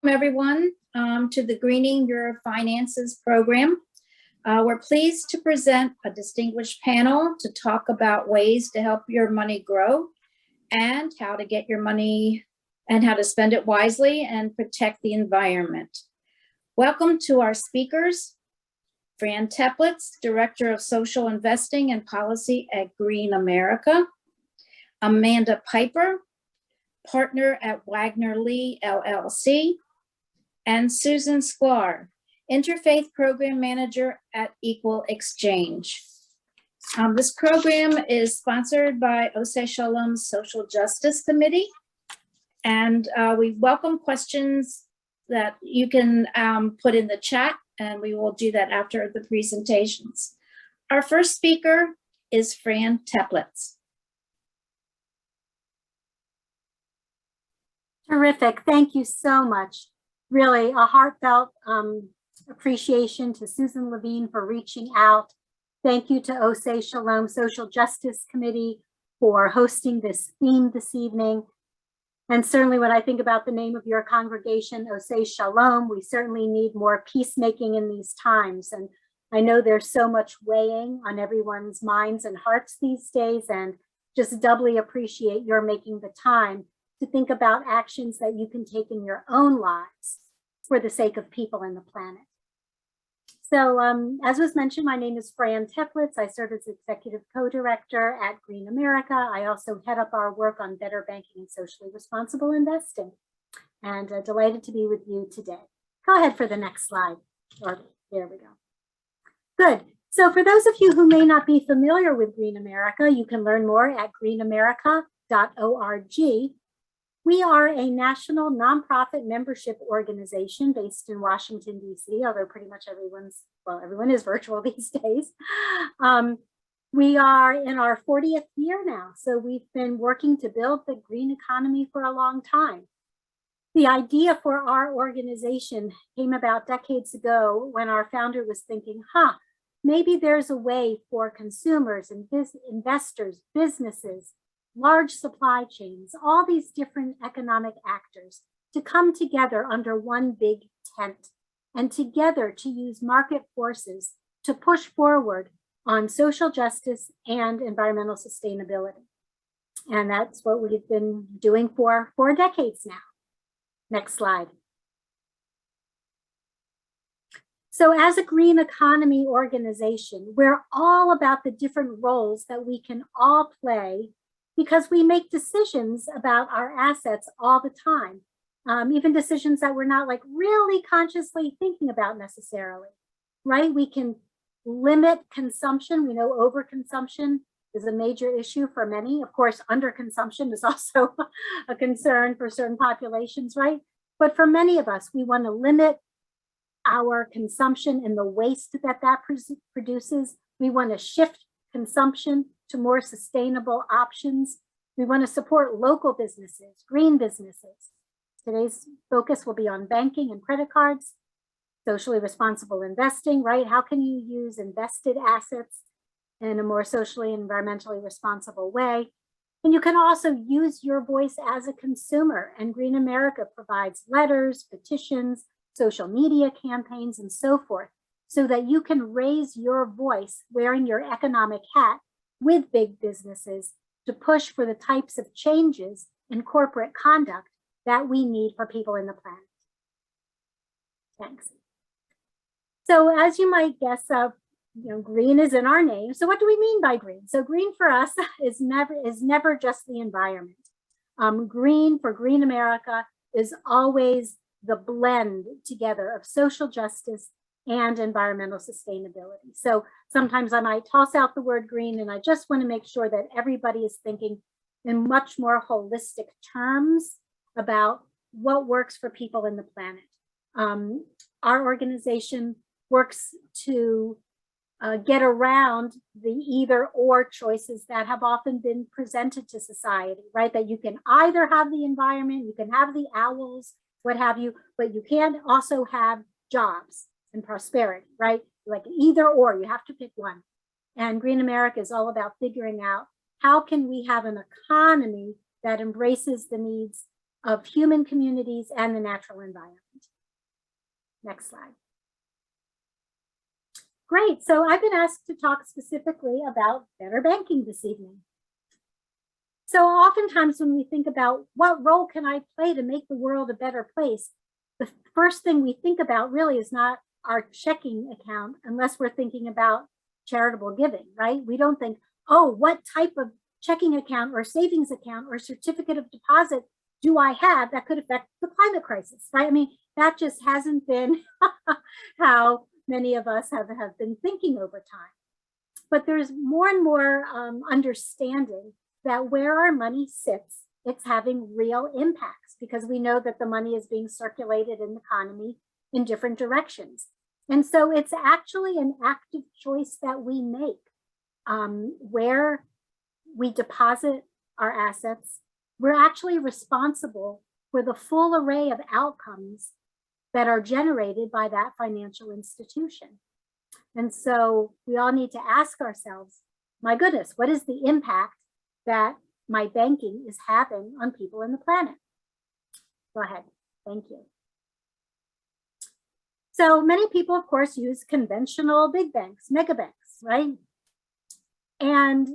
Everyone, to the Greening Your Finances program. We're pleased to present a distinguished panel to talk about ways to help your money grow and how to get your money and how to spend it wisely and protect the environment. Welcome to our speakers, Fran Teplitz, Director of Social Investing and Policy at Green America, Amanda Piper, Partner at Wagner Lee LLC, and Susan Sklar, Interfaith Program Manager at Equal Exchange. This program is sponsored by Oseh Shalom's Social Justice Committee, and we welcome questions that you can put in the chat, and we will do that after the presentations. Our first speaker is Fran Teplitz. Terrific. Thank you so much. Really a heartfelt appreciation to Susan Levine for reaching out. Thank you to Oseh Shalom Social Justice Committee for hosting this theme this evening. And certainly when I think about the name of your congregation, Oseh Shalom, we certainly need more peacemaking in these times. And I know there's so much weighing on everyone's minds and hearts these days, and just doubly appreciate your making the time to think about actions that you can take in your own lives for the sake of people and the planet. So as was mentioned, my name is Fran Teplitz. I serve as Executive Co-Director at Green America. I also head up our work on better banking and socially responsible investing. And delighted to be with you today. Go ahead for the next slide. Or, there we go. Good. So for those of you who may not be familiar with Green America, you can learn more at greenamerica.org. We are a national nonprofit membership organization based in Washington, D.C., although pretty much everyone is virtual these days. We are in our 40th year now, so we've been working to build the green economy for a long time. The idea for our organization came about decades ago when our founder was thinking, maybe there's a way for consumers and investors, businesses, large supply chains, all these different economic actors to come together under one big tent and together to use market forces to push forward on social justice and environmental sustainability. And that's what we've been doing for 4 decades now. Next slide. So as a green economy organization, we're all about the different roles that we can all play because we make decisions about our assets all the time, even decisions that we're not like really consciously thinking about necessarily, right? We can limit consumption. We know overconsumption is a major issue for many. Of course, underconsumption is also a concern for certain populations, right? But for many of us, we want to limit our consumption and the waste that produces. We want to shift consumption to more sustainable options. We want to support local businesses, green businesses. Today's focus will be on banking and credit cards, socially responsible investing, right? How can you use invested assets in a more socially and environmentally responsible way? And you can also use your voice as a consumer, and Green America provides letters, petitions, social media campaigns, and so forth, so that you can raise your voice wearing your economic hat with big businesses to push for the types of changes in corporate conduct that we need for people in the planet. Thanks. So as you might guess, green is in our name. So what do we mean by green? So green for us is never just the environment. Green for Green America is always the blend together of social justice and environmental sustainability. So sometimes I might toss out the word green, and I just want to make sure that everybody is thinking in much more holistic terms about what works for people in the planet. Our organization works to get around the either or choices that have often been presented to society, right? That you can either have the environment, you can have the owls, what have you, but you can't also have jobs and prosperity, right? Like either or, you have to pick one. And Green America is all about figuring out how can we have an economy that embraces the needs of human communities and the natural environment. Next slide. Great, so I've been asked to talk specifically about better banking this evening. So oftentimes when we think about what role can I play to make the world a better place, the first thing we think about really is not our checking account unless we're thinking about charitable giving, right? We don't think, oh, what type of checking account or savings account or certificate of deposit do I have that could affect the climate crisis, right? I mean, that just hasn't been how many of us have been thinking over time. But there's more and more understanding that where our money sits, it's having real impacts because we know that the money is being circulated in the economy in different directions. And so it's actually an active choice that we make where we deposit our assets. We're actually responsible for the full array of outcomes that are generated by that financial institution. And so we all need to ask ourselves, my goodness, what is the impact that my banking is having on people in the planet? Go ahead, thank you. So many people, of course, use conventional big banks, mega banks, right? And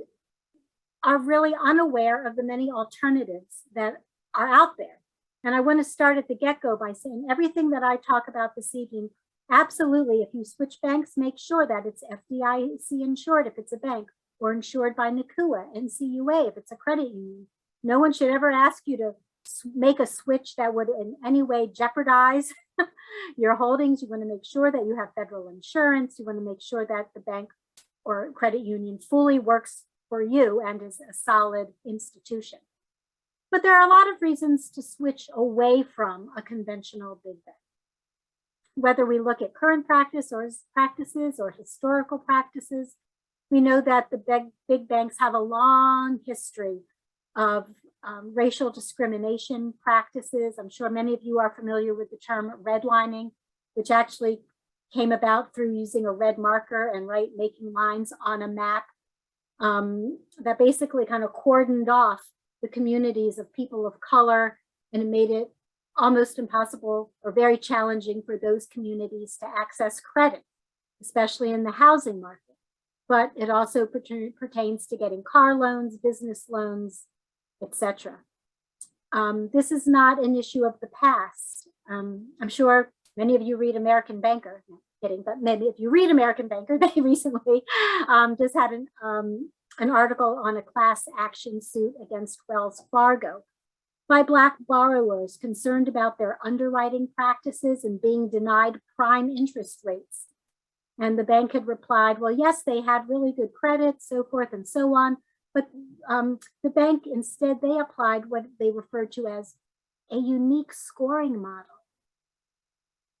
are really unaware of the many alternatives that are out there. And I want to start at the get-go by saying everything that I talk about this evening, absolutely, if you switch banks, make sure that it's FDIC insured if it's a bank, or insured by NCUA, NCUA if it's a credit union. No one should ever ask you to make a switch that would in any way jeopardize your holdings. You want to make sure that you have federal insurance. You want to make sure that the bank or credit union fully works for you and is a solid institution. But there are a lot of reasons to switch away from a conventional big bank. Whether we look at current practices or historical practices, we know that the big banks have a long history of racial discrimination practices. I'm sure many of you are familiar with the term redlining, which actually came about through using a red marker and making lines on a map that basically kind of cordoned off the communities of people of color, and it made it almost impossible or very challenging for those communities to access credit, especially in the housing market. But it also pertains to getting car loans, business loans, etc. This is not an issue of the past. I'm sure many of you read American Banker. No, kidding, but maybe if you read American Banker, they recently just had an article on a class action suit against Wells Fargo by Black borrowers concerned about their underwriting practices and being denied prime interest rates. And the bank had replied, well, yes, they had really good credit, so forth and so on. But the bank instead, they applied what they referred to as a unique scoring model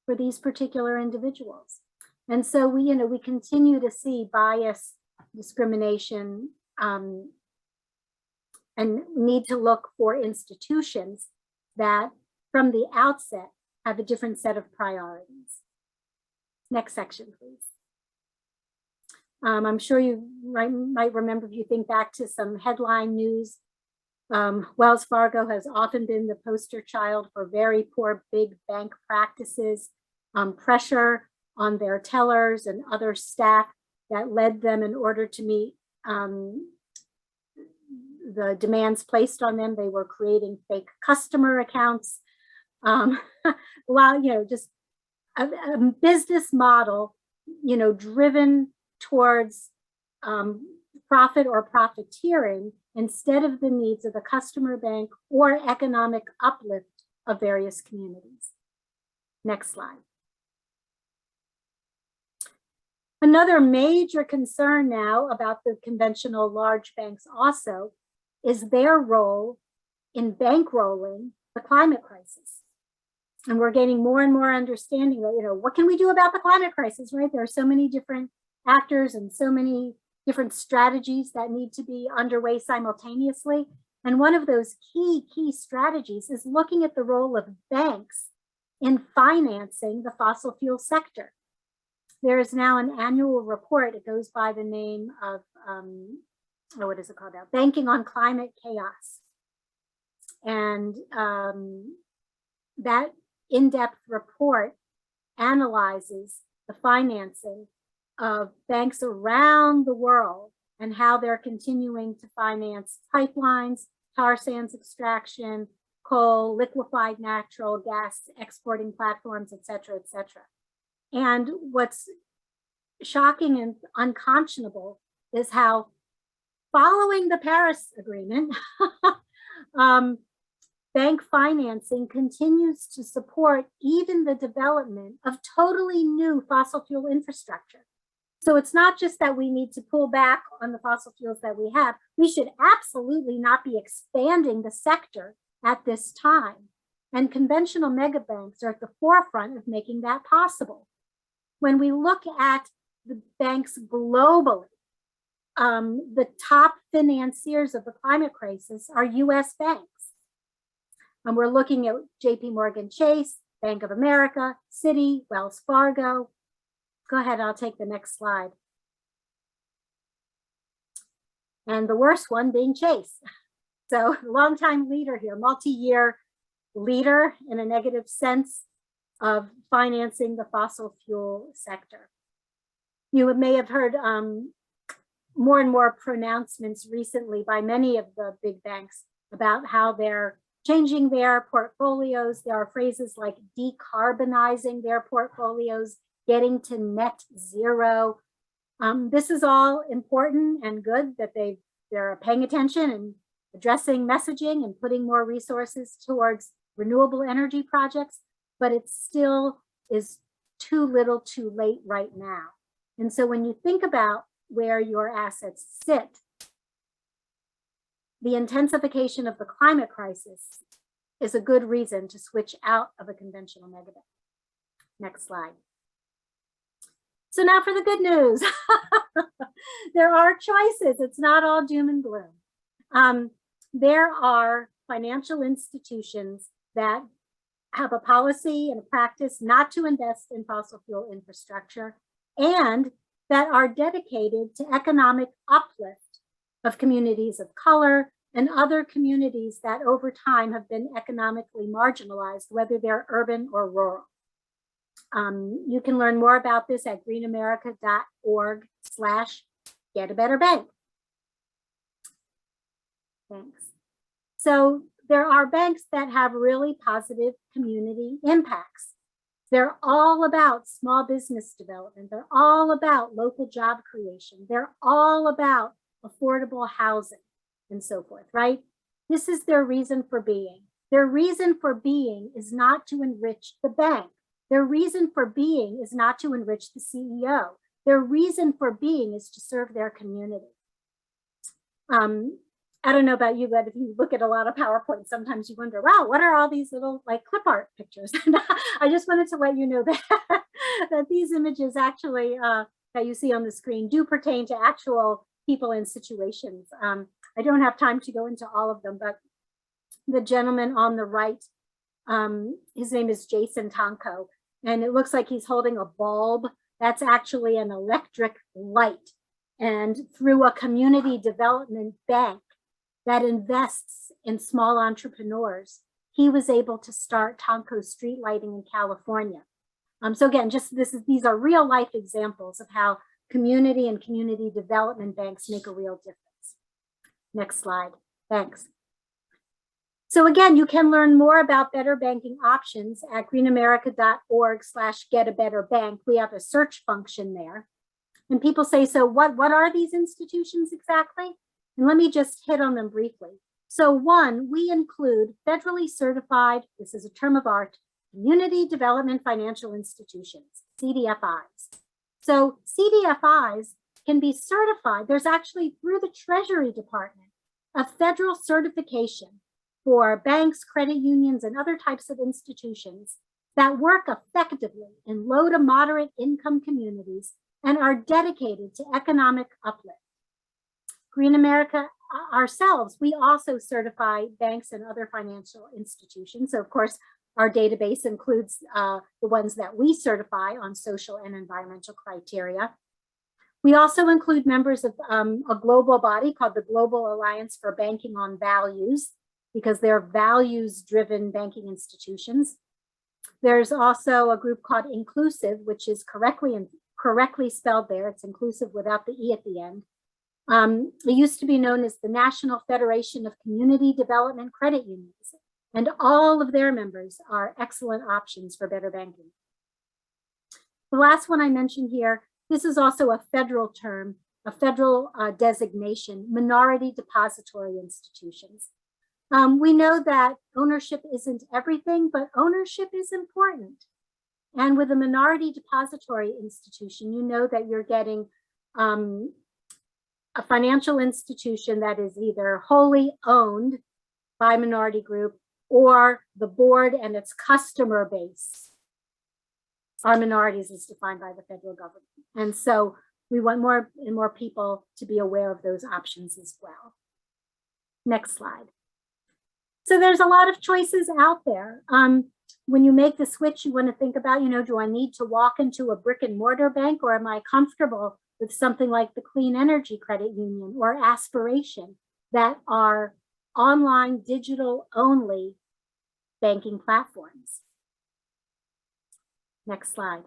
for these particular individuals. And so we continue to see bias, discrimination, and need to look for institutions that from the outset have a different set of priorities. Next section, please. I'm sure you might remember, if you think back to some headline news, Wells Fargo has often been the poster child for very poor big bank practices, pressure on their tellers and other staff that led them, in order to meet the demands placed on them, they were creating fake customer accounts. While, just a business model, driven towards profit or profiteering instead of the needs of the customer bank or economic uplift of various communities. Next slide. Another major concern now about the conventional large banks also is their role in bankrolling the climate crisis. And we're gaining more and more understanding that, what can we do about the climate crisis, right? There are so many different actors and so many different strategies that need to be underway simultaneously. And one of those key strategies is looking at the role of banks in financing the fossil fuel sector. There is now an annual report. It goes by the name of, what is it called now? Banking on Climate Chaos. And that in-depth report analyzes the financing of banks around the world and how they're continuing to finance pipelines, tar sands extraction, coal, liquefied natural gas exporting platforms, et cetera, et cetera. And what's shocking and unconscionable is how, following the Paris Agreement, bank financing continues to support even the development of totally new fossil fuel infrastructure. So it's not just that we need to pull back on the fossil fuels that we have. We should absolutely not be expanding the sector at this time. And conventional megabanks are at the forefront of making that possible. When we look at the banks globally, the top financiers of the climate crisis are US banks. And we're looking at JP Morgan Chase, Bank of America, Citi, Wells Fargo. Go ahead, I'll take the next slide. And the worst one being Chase. So longtime leader here, multi-year leader in a negative sense of financing the fossil fuel sector. You may have heard more and more pronouncements recently by many of the big banks about how they're changing their portfolios. There are phrases like decarbonizing their portfolios, getting to net zero. This is all important and good that they're paying attention and addressing messaging and putting more resources towards renewable energy projects, but it still is too little too late right now. And so when you think about where your assets sit, the intensification of the climate crisis is a good reason to switch out of a conventional megabank. Next slide. So now for the good news. There are choices. It's not all doom and gloom. There are financial institutions that have a policy and a practice not to invest in fossil fuel infrastructure, and that are dedicated to economic uplift of communities of color and other communities that over time have been economically marginalized, whether they're urban or rural. You can learn more about this at greenamerica.org/getabetterbank. Thanks. So there are banks that have really positive community impacts. They're all about small business development. They're all about local job creation. They're all about affordable housing and so forth, right? This is their reason for being. Their reason for being is not to enrich the bank. Their reason for being is not to enrich the CEO. Their reason for being is to serve their community. I don't know about you, but if you look at a lot of PowerPoint, sometimes you wonder, wow, what are all these little like clip art pictures? I just wanted to let you know that, that these images actually that you see on the screen do pertain to actual people and situations. I don't have time to go into all of them, but the gentleman on the right, his name is Jason Tonko, and it looks like he's holding a bulb. That's actually an electric light. And through a community development bank that invests in small entrepreneurs, he was able to start Tonko street lighting in California. So again, these are real life examples of how community and community development banks make a real difference. Next slide, thanks. So again, you can learn more about better banking options at greenamerica.org/getabetterbank. We have a search function there. And people say, so what are these institutions exactly? And let me just hit on them briefly. So one, we include federally certified, this is a term of art, Community Development Financial Institutions, CDFIs. So CDFIs can be certified. There's actually, through the Treasury Department, a federal certification for banks, credit unions, and other types of institutions that work effectively in low to moderate income communities and are dedicated to economic uplift. Green America ourselves, we also certify banks and other financial institutions. So of course, our database includes the ones that we certify on social and environmental criteria. We also include members of a global body called the Global Alliance for Banking on Values. because they're values-driven banking institutions. There's also a group called Inclusive, which is correctly spelled there. It's inclusive without the E at the end. It used to be known as the National Federation of Community Development Credit Unions, and all of their members are excellent options for better banking. The last one I mentioned here, this is also a federal term, a federal designation, minority depository institutions. We know that ownership isn't everything, but ownership is important. And with a minority depository institution, you know that you're getting a financial institution that is either wholly owned by minority group or the board and its customer base are minorities as defined by the federal government. And so we want more and more people to be aware of those options as well. Next slide. So there's a lot of choices out there. When you make the switch, you want to think about, do I need to walk into a brick and mortar bank, or am I comfortable with something like the Clean Energy Credit Union or Aspiration that are online, digital only banking platforms? Next slide.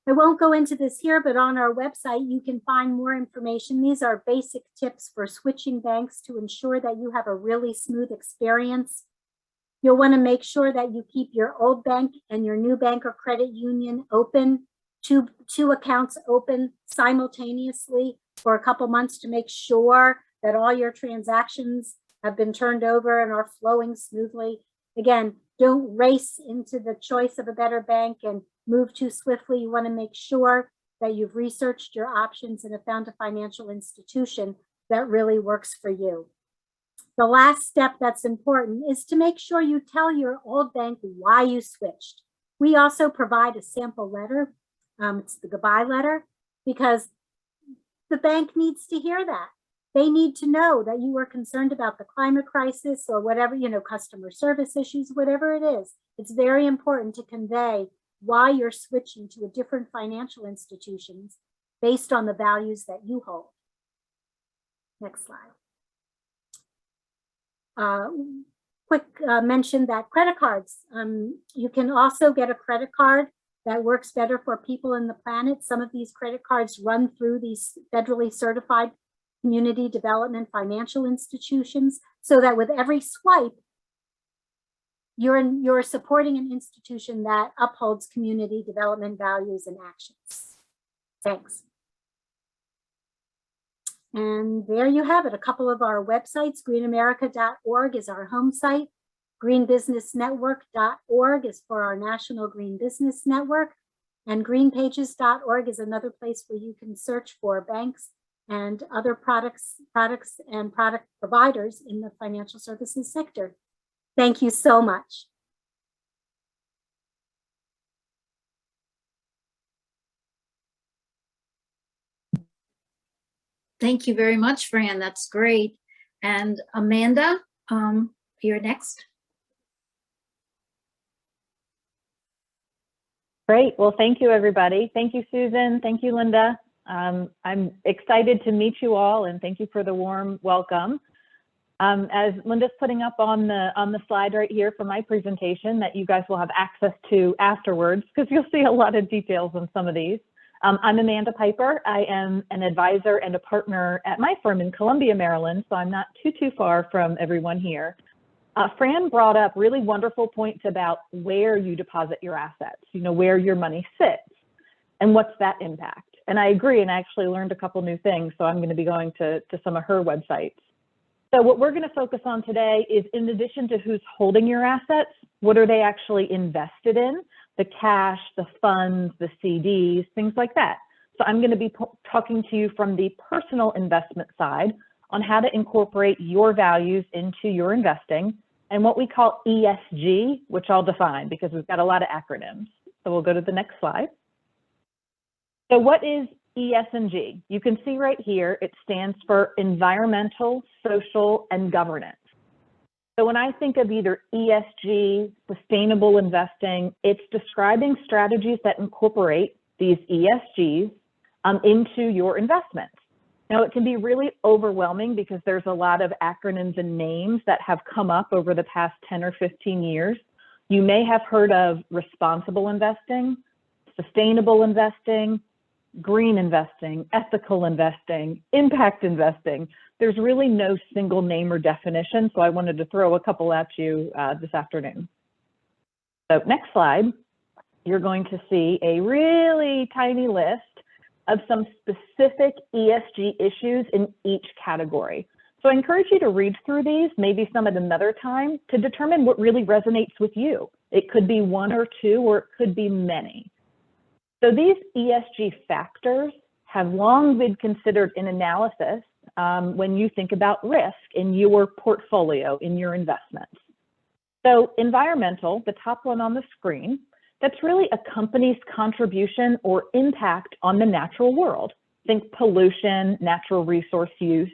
I won't go into this here, but on our website, you can find more information. These are basic tips for switching banks to ensure that you have a really smooth experience. You'll want to make sure that you keep your old bank and your new bank or credit union open, two accounts open simultaneously for a couple months to make sure that all your transactions have been turned over and are flowing smoothly. Again, don't race into the choice of a better bank and move too swiftly. You want to make sure that you've researched your options and have found a financial institution that really works for you. The last step that's important is to make sure you tell your old bank why you switched. We also provide a sample letter. It's the goodbye letter, because the bank needs to hear that. They need to know that you were concerned about the climate crisis or whatever, customer service issues, whatever it is. It's very important to convey why you're switching to a different financial institutions based on the values that you hold. Next slide. Quick mention that credit cards, you can also get a credit card that works better for people in the planet. Some of these credit cards run through these federally certified community development financial institutions, so that with every swipe, you're supporting an institution that upholds community development values and actions. Thanks. And there you have it, a couple of our websites. greenamerica.org is our home site. greenbusinessnetwork.org is for our National Green Business Network. And greenpages.org is another place where you can search for banks and other products and product providers in the financial services sector. Thank you so much. Thank you very much, Fran. That's great. And Amanda, you're next. Great. Well, thank you, everybody. Thank you, Susan. Thank you, Linda. I'm excited to meet you all, and thank you for the warm welcome. As Linda's putting up on the slide right here for my presentation that you guys will have access to afterwards, because you'll see a lot of details on some of these. I'm Amanda Piper. I am an advisor and a partner at my firm in Columbia, Maryland, so I'm not too far from everyone here. Fran brought up really wonderful points about where you deposit your assets, where your money sits, and what's that impact. And I agree, and I actually learned a couple new things, so I'm going to be going to some of her websites. So what we're going to focus on today is, in addition to who's holding your assets, what are they actually invested in? The cash, the funds, the CDs, things like that. So I'm going to be talking to you from the personal investment side on how to incorporate your values into your investing, and what we call ESG, which I'll define because we've got a lot of acronyms. So we'll go to the next slide. So what is ESG? You can see right here, it stands for environmental, social, and governance. So when I think of either ESG, sustainable investing, it's describing strategies that incorporate these ESGs into your investments. Now, it can be really overwhelming because there's a lot of acronyms and names that have come up over the past 10 or 15 years. You may have heard of responsible investing, sustainable investing, green investing, ethical investing, impact investing. There's really no single name or definition, so I wanted to throw a couple at you this afternoon. So next slide, you're going to see a really tiny list of some specific ESG issues in each category. So I encourage you to read through these, maybe some at another time, to determine what really resonates with you. It could be one or two, or it could be many. So these ESG factors have long been considered in analysis when you think about risk in your portfolio, in your investments. So environmental, the top one on the screen, that's really a company's contribution or impact on the natural world. Think pollution, natural resource use.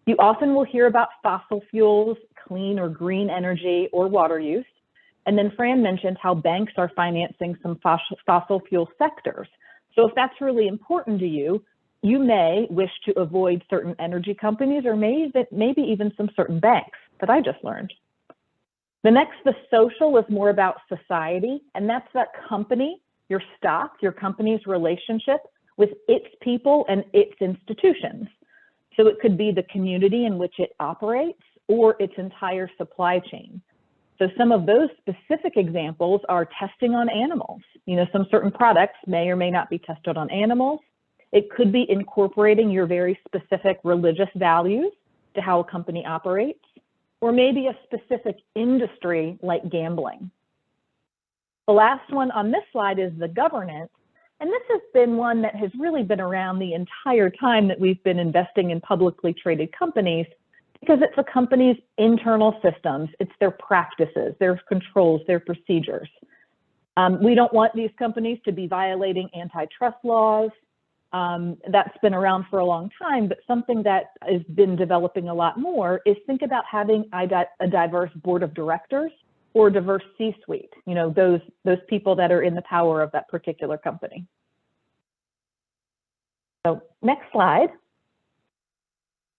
You often will hear about fossil fuels, clean or green energy, or water use. And then Fran mentioned how banks are financing some fossil fuel sectors. So if that's really important to you, you may wish to avoid certain energy companies or maybe even some certain banks that I just learned. The next, the social, is more about society, and that's that company, your stock, your company's relationship with its people and its institutions. So it could be the community in which it operates or its entire supply chain. So some of those specific examples are testing on animals. You know, some certain products may or may not be tested on animals. It could be incorporating your very specific religious values to how a company operates, or maybe a specific industry like gambling. The last one on this slide is the governance. And this has been one that has really been around the entire time that we've been investing in publicly traded companies, because it's a company's internal systems, it's their practices, their controls, their procedures. We don't want these companies to be violating antitrust laws. That's been around for a long time, but something that has been developing a lot more is think about having a diverse board of directors or a diverse C-suite, you know, those people that are in the power of that particular company. So next slide.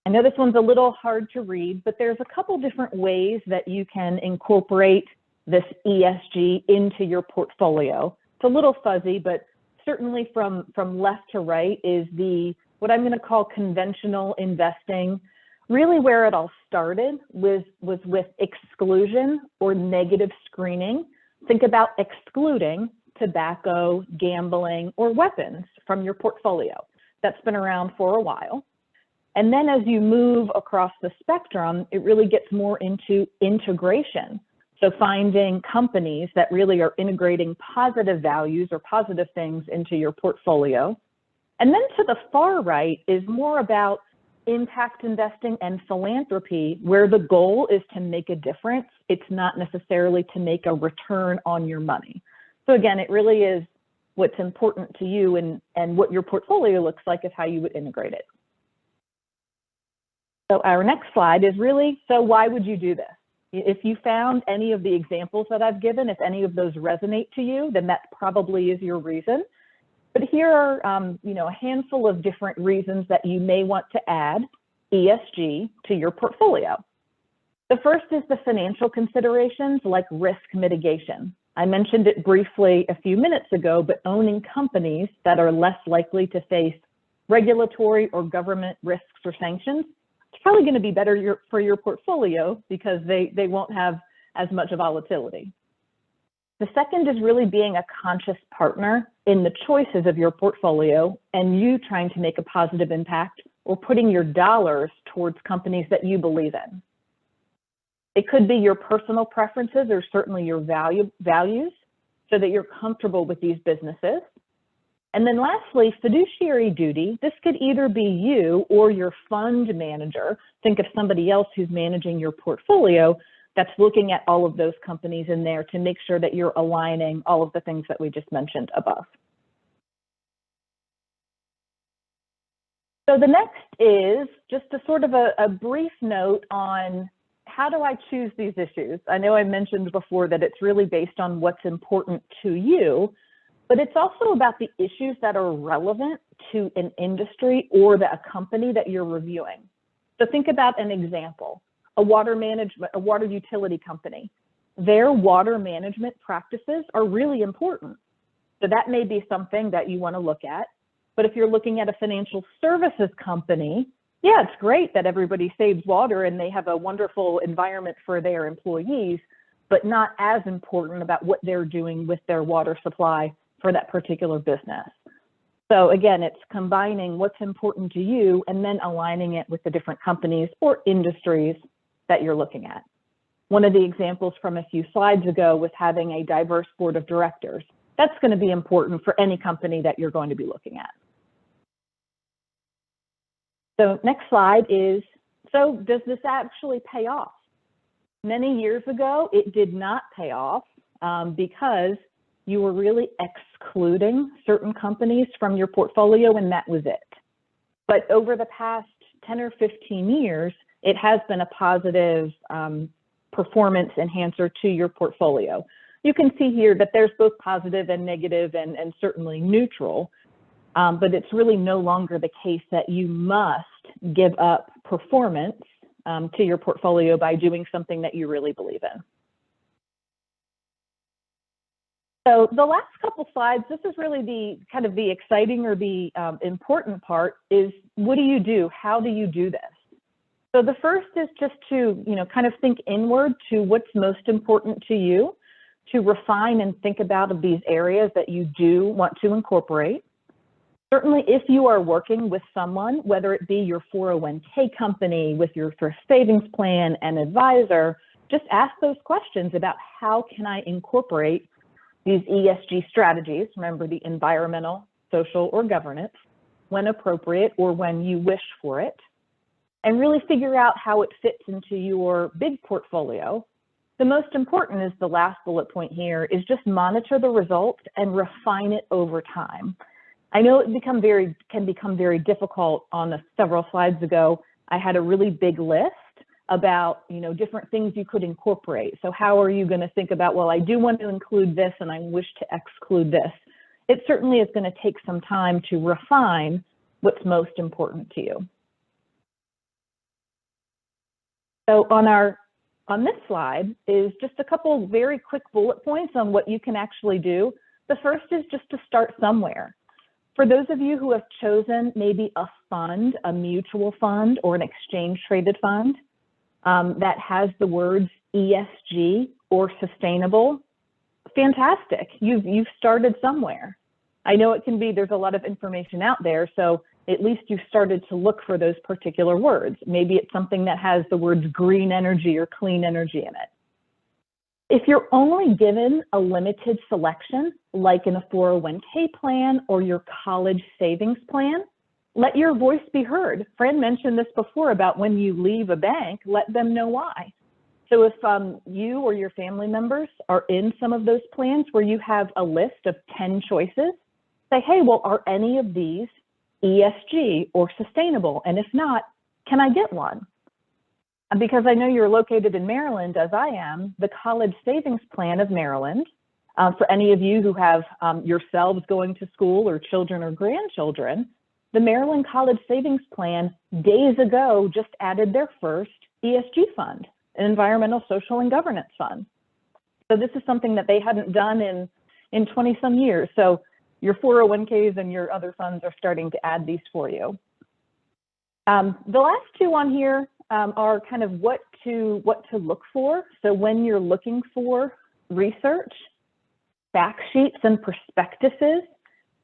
I know this one's a little hard to read, but there's a couple different ways that you can incorporate this ESG into your portfolio. It's a little fuzzy, but certainly from left to right is what I'm going to call conventional investing. Really where it all started was with exclusion or negative screening. Think about excluding tobacco, gambling, or weapons from your portfolio. That's been around for a while. And then as you move across the spectrum, it really gets more into integration. So finding companies that really are integrating positive values or positive things into your portfolio. And then to the far right is more about impact investing and philanthropy, where the goal is to make a difference. It's not necessarily to make a return on your money. So again, it really is what's important to you and what your portfolio looks like is how you would integrate it. So our next slide is really, so why would you do this? If you found any of the examples that I've given, if any of those resonate to you, then that probably is your reason. But here are a handful of different reasons that you may want to add ESG to your portfolio. The first is the financial considerations like risk mitigation. I mentioned it briefly a few minutes ago, but owning companies that are less likely to face regulatory or government risks or sanctions, it's probably going to be better for your portfolio because they won't have as much volatility. The second is really being a conscious partner in the choices of your portfolio and you trying to make a positive impact or putting your dollars towards companies that you believe in. It could be your personal preferences or certainly your values so that you're comfortable with these businesses. And then lastly, fiduciary duty. This could either be you or your fund manager. Think of somebody else who's managing your portfolio that's looking at all of those companies in there to make sure that you're aligning all of the things that we just mentioned above. So the next is just a sort of a brief note on how do I choose these issues? I know I mentioned before that it's really based on what's important to you, but it's also about the issues that are relevant to an industry or a company that you're reviewing. So think about an example, a water utility company. Their water management practices are really important. So that may be something that you want to look at. But if you're looking at a financial services company, yeah, it's great that everybody saves water and they have a wonderful environment for their employees, but not as important about what they're doing with their water supply for that particular business. So again, it's combining what's important to you and then aligning it with the different companies or industries that you're looking at. One of the examples from a few slides ago was having a diverse board of directors. That's going to be important for any company that you're going to be looking at. So next slide is, so does this actually pay off? Many years ago, it did not pay off because you were really excluding certain companies from your portfolio and that was it. But over the past 10 or 15 years, it has been a positive performance enhancer to your portfolio. You can see here that there's both positive and negative and certainly neutral, but it's really no longer the case that you must give up performance to your portfolio by doing something that you really believe in. So the last couple slides, this is really the kind of the exciting or the important part is, what do you do? How do you do this? So the first is just to, kind of think inward to what's most important to you, to refine and think about these areas that you do want to incorporate. Certainly, if you are working with someone, whether it be your 401k company, with your thrift savings plan and advisor, just ask those questions about how can I incorporate these ESG strategies, remember the environmental, social, or governance, when appropriate or when you wish for it, and really figure out how it fits into your big portfolio. The most important is the last bullet point here, is just monitor the results and refine it over time. I know it can become very difficult. On several slides ago, I had a really big list about different things you could incorporate. So how are you going to think about, well, I do want to include this and I wish to exclude this. It certainly is going to take some time to refine what's most important to you. So on this slide is just a couple very quick bullet points on what you can actually do. The first is just to start somewhere. For those of you who have chosen maybe a fund, a mutual fund or an exchange traded fund that has the words ESG or sustainable, fantastic. You've started somewhere. I know it can be, there's a lot of information out there, so at least you've started to look for those particular words. Maybe it's something that has the words green energy or clean energy in it. If you're only given a limited selection, like in a 401k plan or your college savings plan, let your voice be heard. Fran mentioned this before about when you leave a bank, let them know why. So if you or your family members are in some of those plans where you have a list of 10 choices, say, hey, well, are any of these ESG or sustainable? And if not, can I get one? And because I know you're located in Maryland, as I am, the College Savings Plan of Maryland, for any of you who have yourselves going to school or children or grandchildren, the Maryland College Savings Plan days ago just added their first ESG fund, an environmental, social, and governance fund. So this is something that they hadn't done in 20 some years. So your 401ks and your other funds are starting to add these for you. The last two on here are kind of what to look for. So when you're looking for research, fact sheets and prospectuses,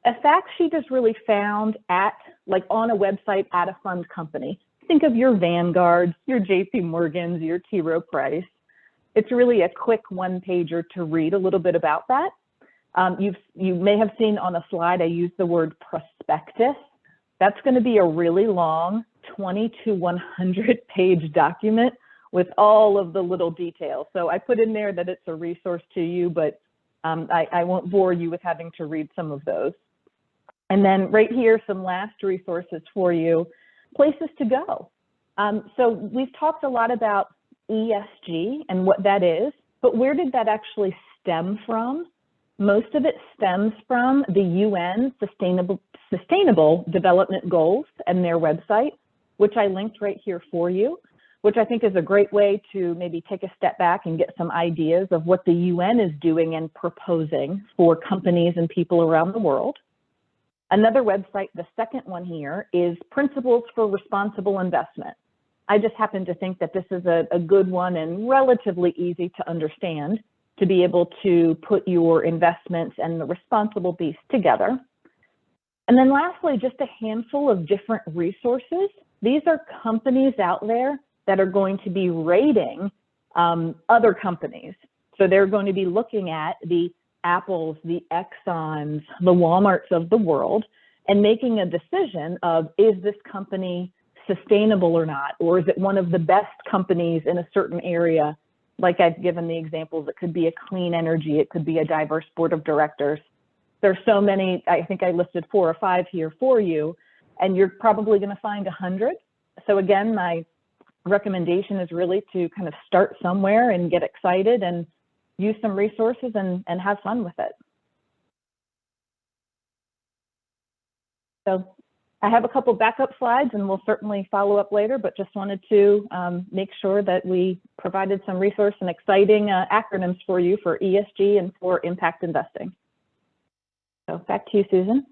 a fact sheet is really found on a website at a fund company. Think of your Vanguards, your JP Morgans, your T. Rowe Price. It's really a quick one-pager to read a little bit about that. You may have seen on a slide I used the word prospectus. That's going to be a really long 20 to 100 page document with all of the little details. So I put in there that it's a resource to you, but I won't bore you with having to read some of those. And then right here, some last resources for you, places to go. So we've talked a lot about ESG and what that is, but where did that actually stem from? Most of it stems from the UN Sustainable Development Goals and their website, which I linked right here for you, which I think is a great way to maybe take a step back and get some ideas of what the UN is doing and proposing for companies and people around the world. Another website, the second one here, is Principles for Responsible Investment. I just happen to think that this is a good one and relatively easy to understand to be able to put your investments and the responsible piece together. And then lastly, just a handful of different resources. These are companies out there that are going to be rating other companies. So they're going to be looking at the Apples, the Exxons, the Walmarts of the world, and making a decision of, is this company sustainable or not? Or is it one of the best companies in a certain area? Like I've given the examples, it could be a clean energy, it could be a diverse board of directors. There's so many, I think I listed 4 or 5 here for you, and you're probably going to find 100. So again, my recommendation is really to kind of start somewhere and get excited and use some resources and have fun with it. So I have a couple backup slides and we'll certainly follow up later, but just wanted to make sure that we provided some resource and exciting acronyms for you for ESG and for impact investing. So back to you, Susan.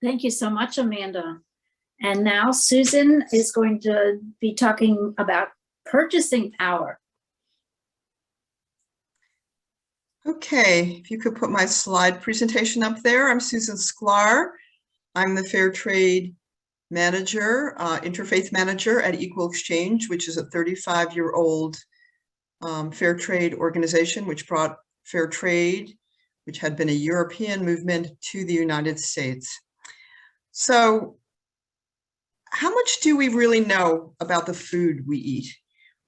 Thank you so much, Amanda. And now Susan is going to be talking about purchasing power. Okay, if you could put my slide presentation up there. I'm Susan Sklar. I'm the Fair Trade Manager, Interfaith Manager at Equal Exchange, which is a 35-year-old fair trade organization which brought fair trade, which had been a European movement, to the United States. So how much do we really know about the food we eat,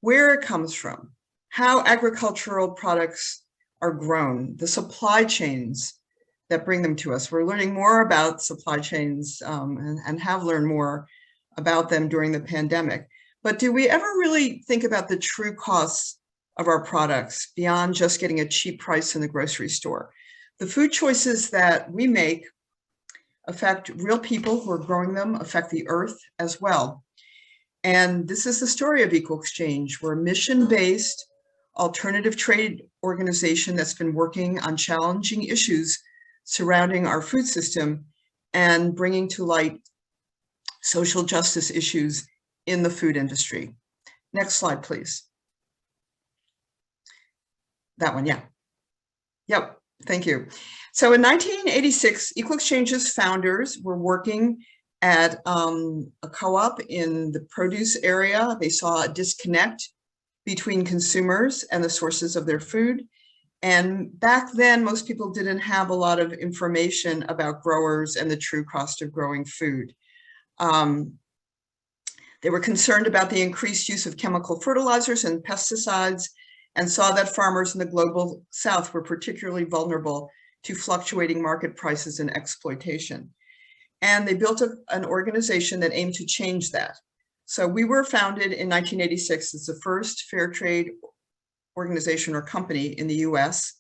where it comes from, how agricultural products are grown, the supply chains that bring them to us? We're learning more about supply chains and have learned more about them during the pandemic. But do we ever really think about the true costs of our products beyond just getting a cheap price in the grocery store? The food choices that we make affect real people who are growing them, affect the earth as well. And this is the story of Equal Exchange. We're a mission-based alternative trade organization that's been working on challenging issues surrounding our food system and bringing to light social justice issues in the food industry. Next slide, please. That one, yeah. Yep, thank you. So in 1986, Equal Exchange's founders were working at a co-op in the produce area. They saw a disconnect between consumers and the sources of their food. And back then, most people didn't have a lot of information about growers and the true cost of growing food. They were concerned about the increased use of chemical fertilizers and pesticides, and saw that farmers in the global South were particularly vulnerable to fluctuating market prices and exploitation. And they built an organization that aimed to change that. So we were founded in 1986 as the first fair trade organization or company in the US.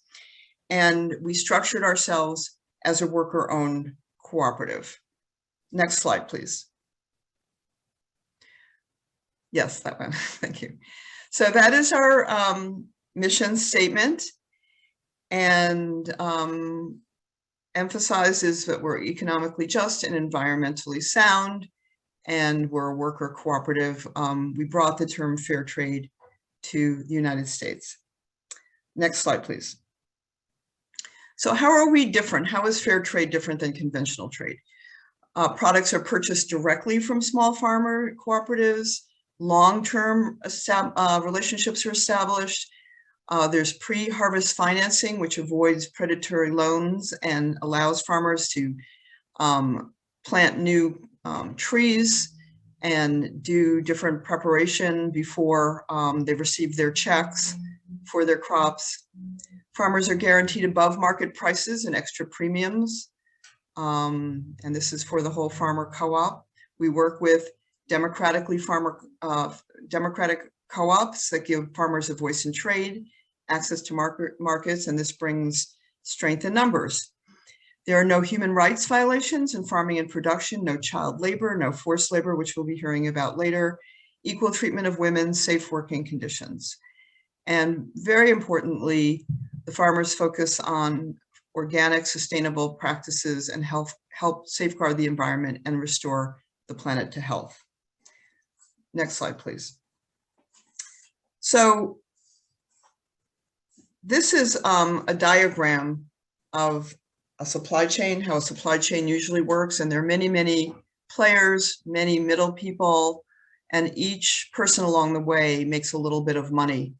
And we structured ourselves as a worker-owned cooperative. Next slide, please. Yes, that one, thank you. So that is our mission statement, and emphasizes that we're economically just and environmentally sound, and we're a worker cooperative. We brought the term fair trade to the United States. Next slide, please. So how are we different? How is fair trade different than conventional trade? Products are purchased directly from small farmer cooperatives. Long-term relationships are established. There's pre-harvest financing, which avoids predatory loans and allows farmers to plant new trees and do different preparation before they receive their checks for their crops. Farmers are guaranteed above market prices and extra premiums. And this is for the whole farmer co-op. We work with democratic co-ops that give farmers a voice in trade, access to markets, and this brings strength in numbers. There are no human rights violations in farming and production, no child labor, no forced labor, which we'll be hearing about later, equal treatment of women, safe working conditions. And very importantly, the farmers focus on organic, sustainable practices and help safeguard the environment and restore the planet to health. Next slide, please. So this is a diagram of a supply chain, how a supply chain usually works. And there are many, many players, many middle people, and each person along the way makes a little bit of money,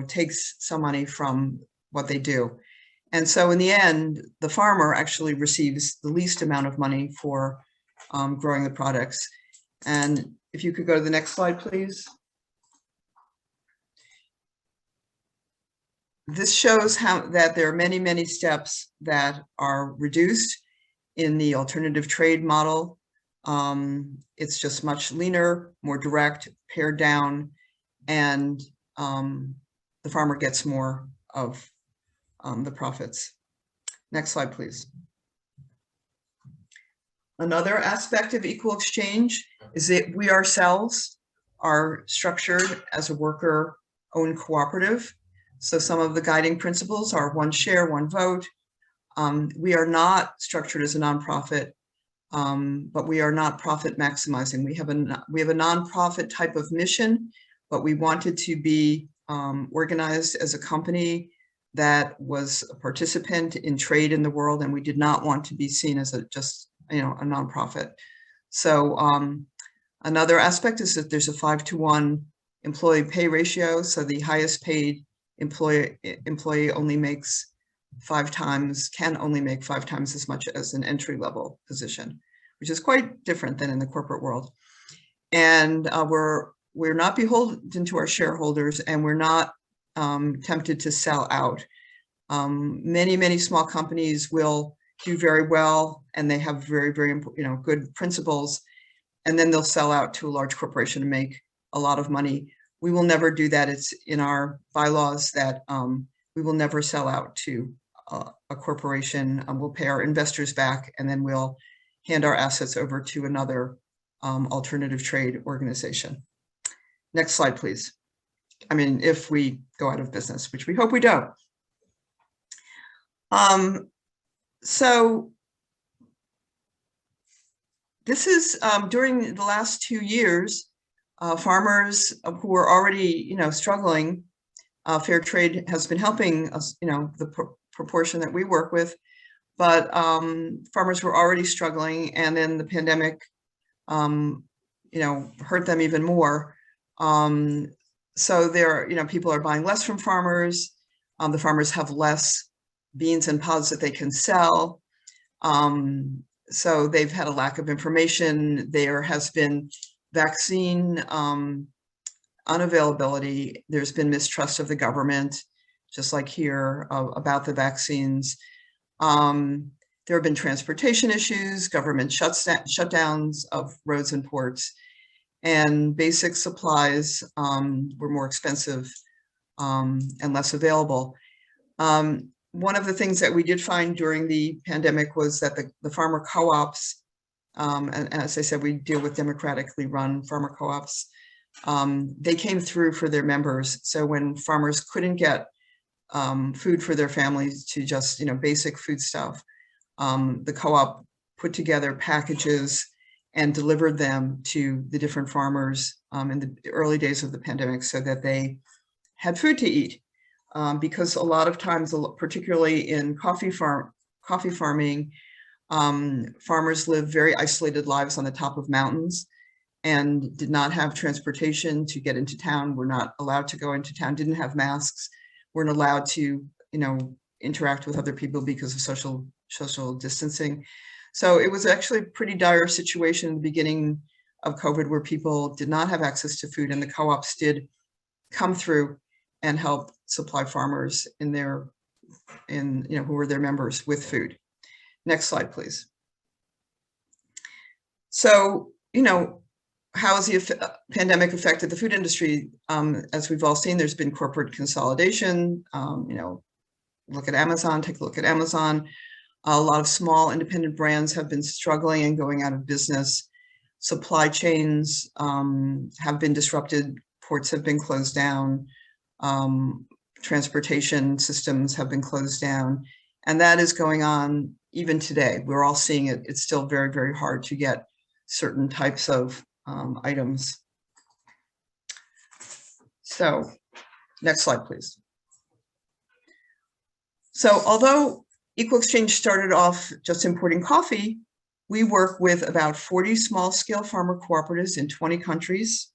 takes some money from what they do. And so in the end, the farmer actually receives the least amount of money for growing the products. And if you could go to the next slide, please. This shows how that there are many, many steps that are reduced in the alternative trade model. It's just much leaner, more direct, pared down, and the farmer gets more of the profits. Next slide, please. Another aspect of equal exchange is that we ourselves are structured as a worker-owned cooperative. So some of the guiding principles are one share, one vote. We are not structured as a nonprofit, but we are not profit maximizing. We have a nonprofit type of mission, but we wanted to be organized as a company that was a participant in trade in the world, and we did not want to be seen as a nonprofit. So another aspect is that there's a 5-to-1 employee pay ratio. So the highest paid employee only makes can only make 5 times as much as an entry-level position, which is quite different than in the corporate world. And we're not beholden to our shareholders, and we're not tempted to sell out. Many small companies will do very well, and they have very good principles, and then they'll sell out to a large corporation and make a lot of money. We will never do that. It's in our bylaws that we will never sell out to a corporation. We'll pay our investors back, and then we'll hand our assets over to another alternative trade organization. Next slide, please. I mean, if we go out of business, which we hope we don't. So this is during the last 2 years, farmers who were already, struggling. Fair trade has been helping us, the proportion that we work with, but farmers were already struggling, and then the pandemic, hurt them even more. So people are buying less from farmers. The farmers have less beans and pods that they can sell. So they've had a lack of information. There has been vaccine unavailability. There's been mistrust of the government, just like here, about the vaccines. There have been transportation issues, government shutdowns of roads and ports, and basic supplies were more expensive and less available. One of the things that we did find during the pandemic was that the farmer co-ops, and as I said, we deal with democratically run farmer co-ops, they came through for their members. So when farmers couldn't get food for their families to just, basic food stuff, the co-op put together packages and delivered them to the different farmers in the early days of the pandemic so that they had food to eat. Because a lot of times, particularly in coffee farming, farmers live very isolated lives on the top of mountains and did not have transportation to get into town, were not allowed to go into town, didn't have masks, weren't allowed to, interact with other people because of social distancing. So it was actually a pretty dire situation in the beginning of COVID where people did not have access to food, and the co-ops did come through and help supply farmers who were their members with food. Next slide, please. So, how has the pandemic affected the food industry? As we've all seen, there's been corporate consolidation. Look at Amazon, take a look at Amazon. A lot of small independent brands have been struggling and going out of business. Supply chains have been disrupted. Ports have been closed down. Transportation systems have been closed down. And that is going on even today. We're all seeing it. It's still very, very hard to get certain types of items. So next slide, please. So although Equal Exchange started off just importing coffee, we work with about 40 small-scale farmer cooperatives in 20 countries.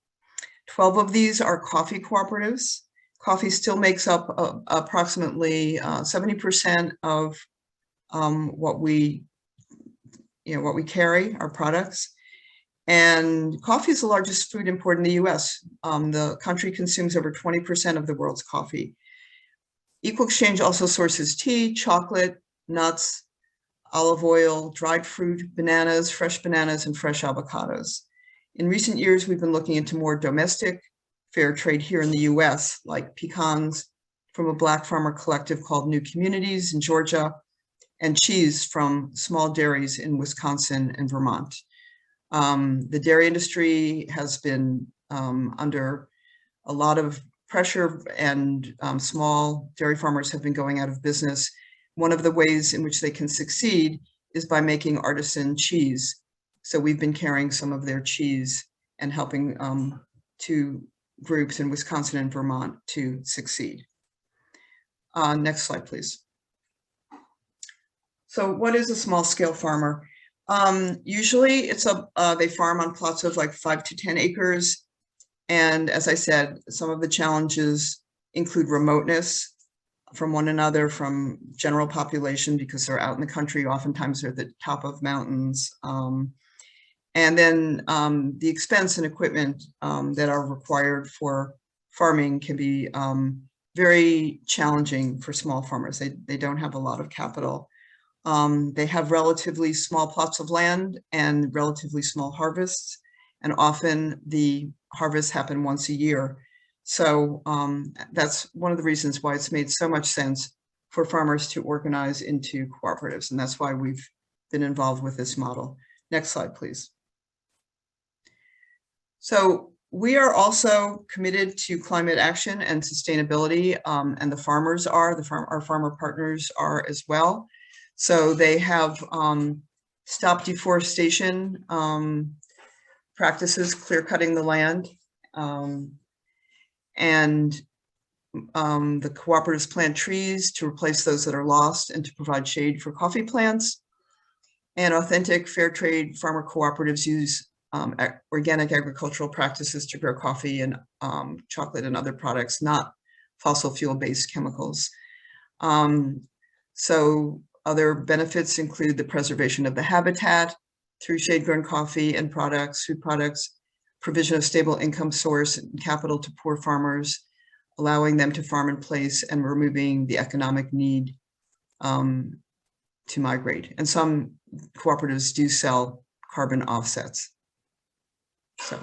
12 of these are coffee cooperatives. Coffee still makes up approximately 70% of what we carry, our products. And coffee is the largest food import in the US. The country consumes over 20% of the world's coffee. Equal Exchange also sources tea, chocolate, nuts, olive oil, dried fruit, bananas, and fresh avocados. In recent years, we've been looking into more domestic fair trade here in the US, like pecans from a Black farmer collective called New Communities in Georgia, and cheese from small dairies in Wisconsin and Vermont. The dairy industry has been under a lot of pressure, and small dairy farmers have been going out of business. One of the ways in which they can succeed is by making artisan cheese. So we've been carrying some of their cheese and helping two groups in Wisconsin and Vermont to succeed. Next slide, please. So what is a small scale farmer? Usually it's they farm on plots of like 5 to 10 acres. And as I said, some of the challenges include remoteness from one another, from general population, because they're out in the country. Oftentimes they're at the top of mountains. And then the expense and equipment that are required for farming can be very challenging for small farmers. They don't have a lot of capital. They have relatively small plots of land and relatively small harvests, and often the harvests happen once a year. So that's one of the reasons why it's made so much sense for farmers to organize into cooperatives, and that's why we've been involved with this model. Next slide, please. So we are also committed to climate action and sustainability, and the farmers are, our farmer partners are as well. So they have stopped deforestation practices, clear cutting the land, and the cooperatives plant trees to replace those that are lost and to provide shade for coffee plants. And authentic fair trade farmer cooperatives use organic agricultural practices to grow coffee and chocolate and other products, not fossil fuel-based chemicals. So other benefits include the preservation of the habitat through shade-grown coffee and products, food products, provision of stable income source and capital to poor farmers, allowing them to farm in place, and removing the economic need to migrate. And some cooperatives do sell carbon offsets. So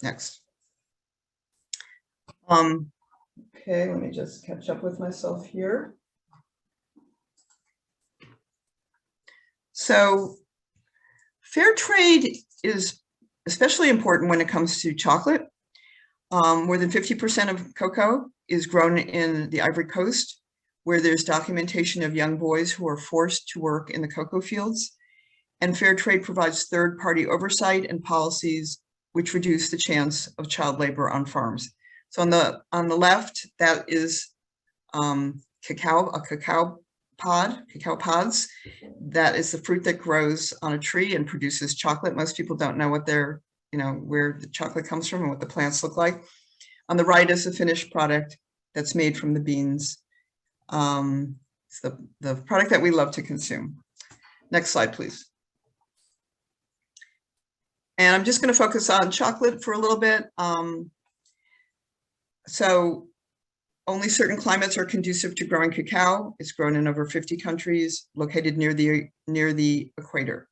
next. Okay, let me just catch up with myself here. So fair trade is especially important when it comes to chocolate. More than 50% of cocoa is grown in the Ivory Coast, where there's documentation of young boys who are forced to work in the cocoa fields. And fair trade provides third-party oversight and policies which reduce the chance of child labor on farms. So on the left, that is cacao pods. That is the fruit that grows on a tree and produces chocolate. Most people don't know what they're, where the chocolate comes from and what the plants look like. On the right is the finished product that's made from the beans. It's the product that we love to consume. Next slide, please. And I'm just going to focus on chocolate for a little bit. So only certain climates are conducive to growing cacao. It's grown in over 50 countries, located near the equator.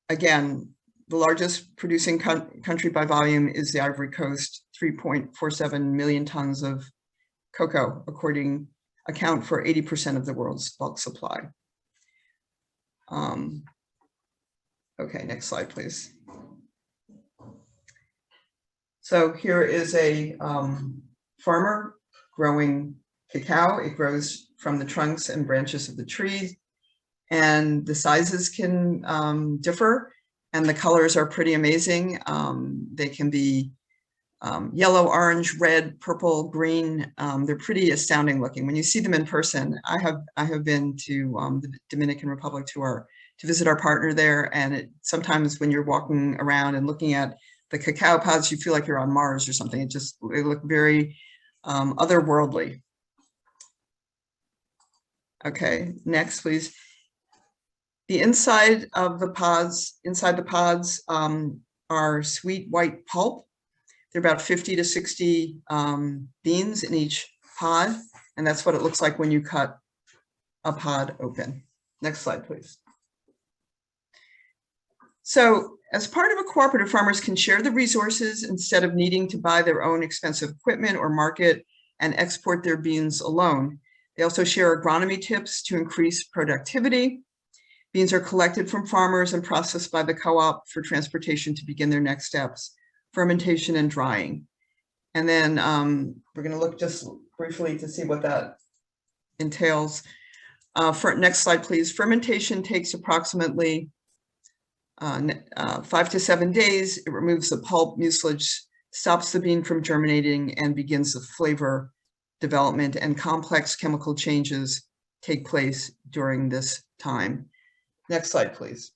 Again, The largest producing country by volume is the Ivory Coast, 3.47 million tons of cocoa, account for 80% of the world's bulk supply. Okay, next slide, please. So here is a farmer growing cacao. It grows from the trunks and branches of the trees, and the sizes can differ, and the colors are pretty amazing. They can be yellow, orange, red, purple, green. They're pretty astounding looking. When you see them in person, I have been to the Dominican Republic to visit our partner there, and sometimes when you're walking around and looking at the cacao pods, you feel like you're on Mars or something. They look very otherworldly. Okay, next, please. The inside of the pods, are sweet white pulp. There are about 50 to 60 beans in each pod, and that's what it looks like when you cut a pod open. Next slide, please. So as part of a cooperative, farmers can share the resources instead of needing to buy their own expensive equipment or market and export their beans alone. They also share agronomy tips to increase productivity. Beans are collected from farmers and processed by the co-op for transportation to begin their next steps, fermentation and drying. And then we're going to look just briefly to see what that entails. Next slide, please. Fermentation takes approximately 5 to 7 days. It removes the pulp, mucilage, stops the bean from germinating, and begins the flavor development, and complex chemical changes take place during this time. Next slide, please.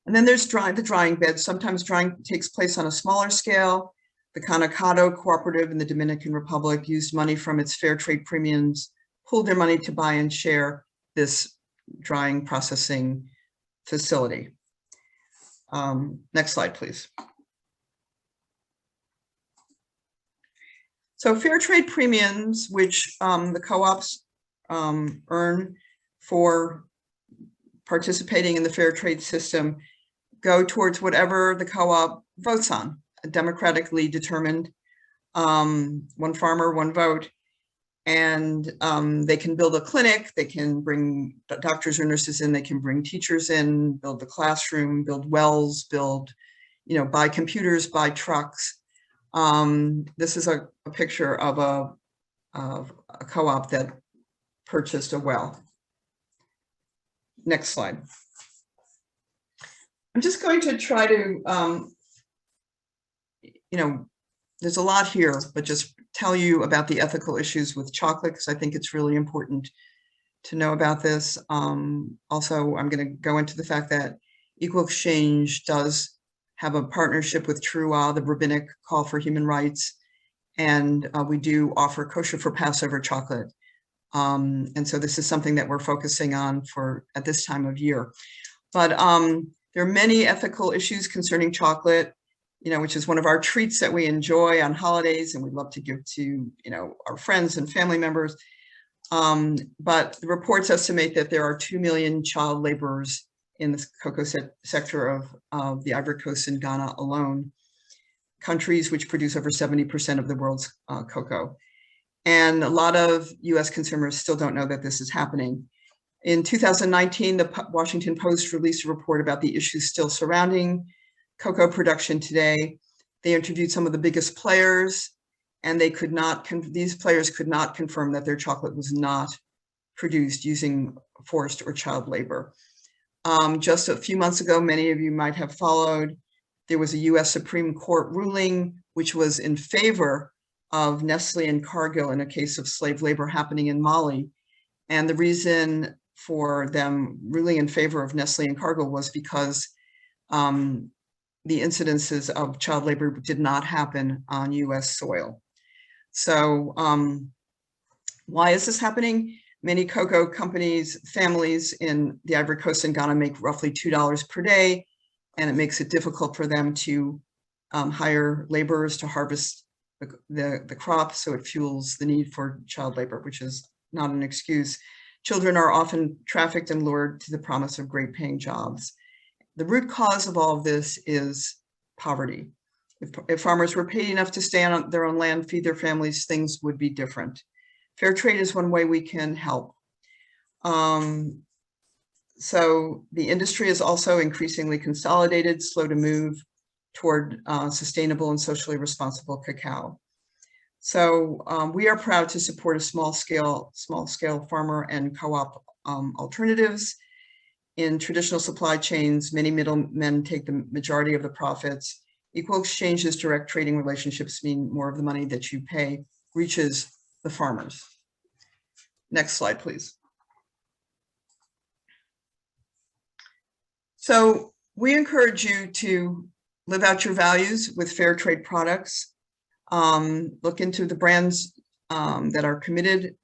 And then there's the drying bed. Sometimes drying takes place on a smaller scale. The Canacado Cooperative in the Dominican Republic used money from its fair trade premiums, pooled their money to buy and share this drying processing facility. Next slide, please. So fair trade premiums, which the co-ops earn for participating in the fair trade system, go towards whatever the co-op votes on, democratically determined, one farmer, one vote. And they can build a clinic, they can bring doctors or nurses in, they can bring teachers in, build the classroom, build wells, buy computers, buy trucks. This is a picture of a co-op that purchased a well. Next slide. I'm just going to try to, there's a lot here, but just tell you about the ethical issues with chocolate, because I think it's really important to know about this. Also, I'm going to go into the fact that Equal Exchange does have a partnership with Truah, the rabbinic call for human rights, and we do offer kosher for Passover chocolate. And so this is something that we're focusing on at this time of year. But there are many ethical issues concerning chocolate, which is one of our treats that we enjoy on holidays and we'd love to give to, our friends and family members. But the reports estimate that there are 2 million child laborers in the cocoa sector of the Ivory Coast and Ghana alone, countries which produce over 70% of the world's cocoa. And a lot of US consumers still don't know that this is happening. In 2019, the Washington Post released a report about the issues still surrounding cocoa production today. They interviewed some of the biggest players, and these players could not confirm that their chocolate was not produced using forced or child labor. Just a few months ago, many of you might have followed, there was a US Supreme Court ruling which was in favor of Nestle and Cargill in a case of slave labor happening in Mali. And the reason for them ruling in favor of Nestle and Cargill was because the incidences of child labor did not happen on US soil. So why is this happening? Many cocoa companies, families in the Ivory Coast and Ghana make roughly $2 per day, and it makes it difficult for them to hire laborers to harvest the crop, so it fuels the need for child labor, which is not an excuse. Children are often trafficked and lured to the promise of great paying jobs. the root cause of all of this is poverty. If farmers were paid enough to stay on their own land, feed their families, things would be different. Fair trade is one way we can help. So the industry is also increasingly consolidated, slow to move toward sustainable and socially responsible cacao. So we are proud to support a small scale farmer and co-op alternatives. In traditional supply chains, many middlemen take the majority of the profits. Equal exchange's direct trading relationships mean more of the money that you pay reaches the farmers. Next slide, please. So we encourage you to live out your values with fair trade products. Look into the brands that are committed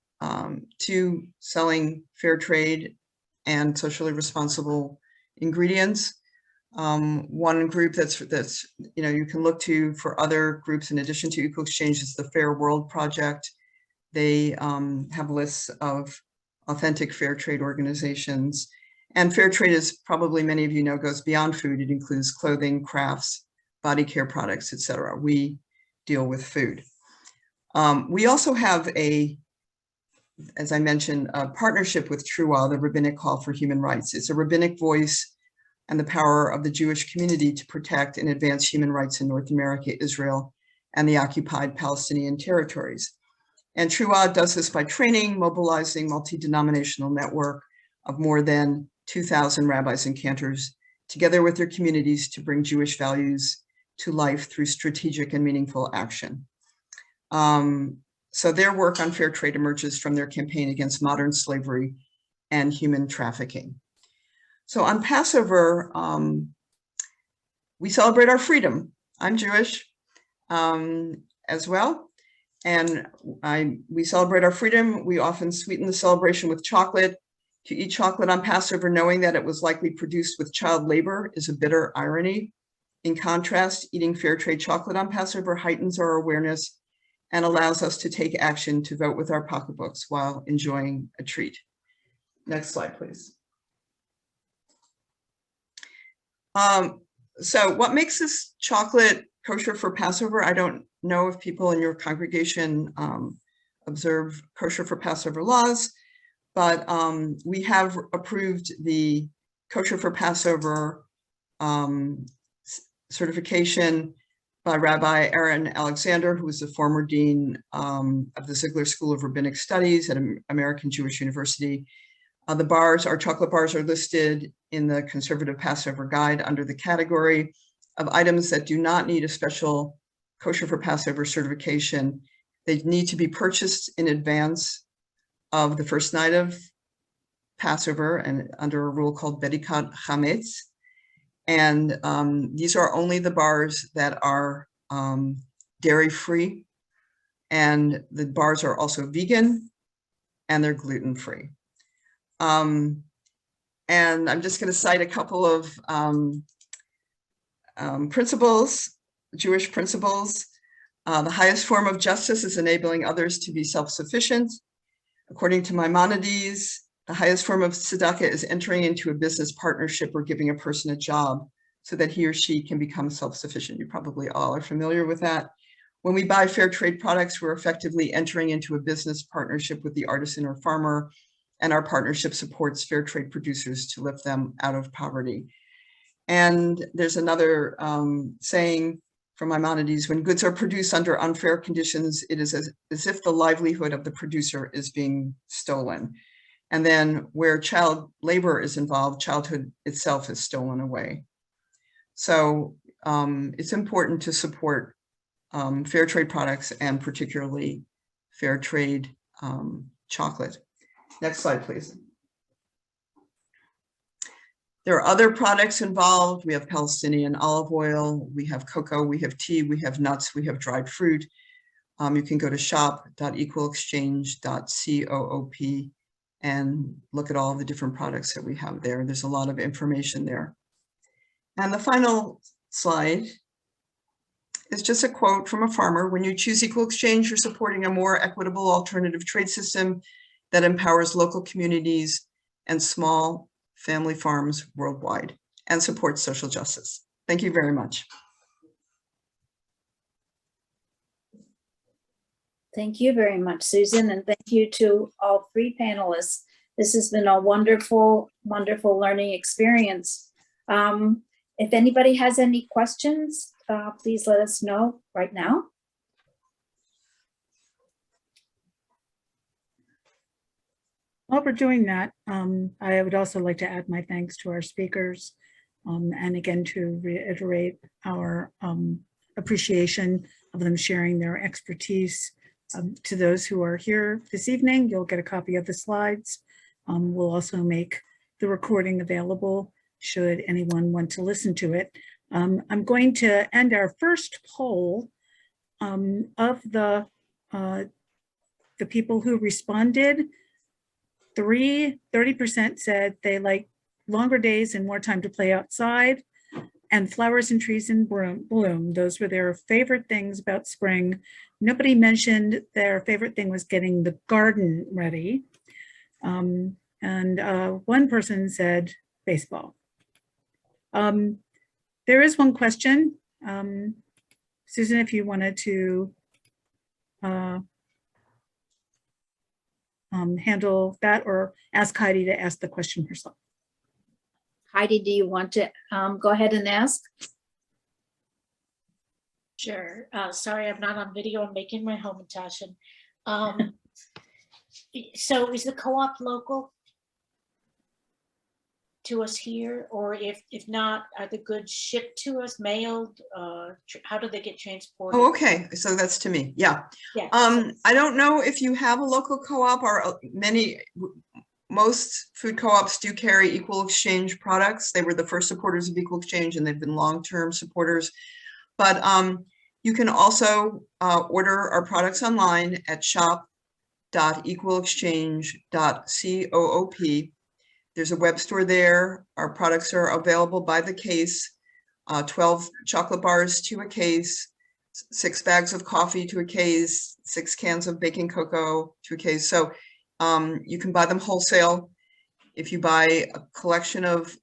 to selling fair trade and socially responsible ingredients. One group that's you can look to for other groups in addition to Equal Exchange is the Fair World Project. They have lists of authentic fair trade organizations. And fair trade, as probably many of you know, goes beyond food. It includes clothing, crafts, body care products, etc. We deal with food. We also have as I mentioned, a partnership with Truah, the Rabbinic Call for Human Rights. It's a rabbinic voice and the power of the Jewish community to protect and advance human rights in North America, Israel, and the occupied Palestinian territories. And Truah does this by training, mobilizing multi-denominational network of more than 2,000 rabbis and cantors together with their communities to bring Jewish values to life through strategic and meaningful action. So their work on fair trade emerges from their campaign against modern slavery and human trafficking. So on Passover, we celebrate our freedom. I'm Jewish as well. And we celebrate our freedom. We often sweeten the celebration with chocolate. To eat chocolate on Passover, knowing that it was likely produced with child labor, is a bitter irony. In contrast, eating fair trade chocolate on Passover heightens our awareness and allows us to take action to vote with our pocketbooks while enjoying a treat. Next slide, please. So what makes this chocolate kosher for Passover? I don't know if people in your congregation observe kosher for Passover laws, but we have approved the kosher for Passover certification by Rabbi Aaron Alexander, who is the former dean of the Sklar School of Rabbinic Studies at American Jewish University. Our chocolate bars are listed in the Conservative Passover Guide under the category of items that do not need a special kosher for Passover certification. They need to be purchased in advance of the first night of Passover and under a rule called Bedikat Chametz. And these are only the bars that are dairy-free, and the bars are also vegan, and they're gluten-free. And I'm just going to cite a couple of principles, Jewish principles. The highest form of justice is enabling others to be self-sufficient. According to Maimonides, the highest form of tzedakah is entering into a business partnership or giving a person a job so that he or she can become self-sufficient. You probably all are familiar with that. When we buy fair trade products, we're effectively entering into a business partnership with the artisan or farmer, and our partnership supports fair trade producers to lift them out of poverty. And there's another saying from Maimonides: when goods are produced under unfair conditions, it is as if the livelihood of the producer is being stolen. And then where child labor is involved, childhood itself is stolen away. So it's important to support fair trade products, and particularly fair trade chocolate. Next slide, please. There are other products involved. We have Palestinian olive oil, we have cocoa, we have tea, we have nuts, we have dried fruit. You can go to shop.equalexchange.coop and look at all the different products that we have there. There's a lot of information there. And the final slide is just a quote from a farmer: when you choose Equal Exchange, you're supporting a more equitable alternative trade system that empowers local communities and small family farms worldwide. and supports social justice. Thank you very much. Thank you very much, Susan, and thank you to all three panelists. This has been a wonderful, wonderful learning experience. If anybody has any questions, please let us know right now. While we're doing that, I would also like to add my thanks to our speakers, and again to reiterate our appreciation of them sharing their expertise. To those who are here this evening, you'll get a copy of the slides. We'll also make the recording available should anyone want to listen to it. I'm going to end our first poll of the people who responded. 30% said they like longer days and more time to play outside, and flowers and trees in bloom. Those were their favorite things about spring. Nobody mentioned their favorite thing was getting the garden ready. And one person said baseball. There is one question. Susan, if you wanted to handle that, or ask Heidi to ask the question herself. Heidi, do you want to go ahead and ask? Sure. Sorry, I'm not on video. I'm making my home in Tashin. So is the co-op local to us here? Or if not, are the goods shipped to us, mailed? How do they get transported? Oh, okay. So that's to me. Yeah. Yeah. I don't know if you have a local co-op, or most food co-ops do carry equal exchange products. They were the first supporters of equal exchange, and they've been long-term supporters. But you can also order our products online at shop.equalexchange.coop. There's a web store there. Our products are available by the case, 12 chocolate bars to a case, 6 bags of coffee to a case, 6 cans of baking cocoa to a case. So you can buy them wholesale. If you buy a collection of,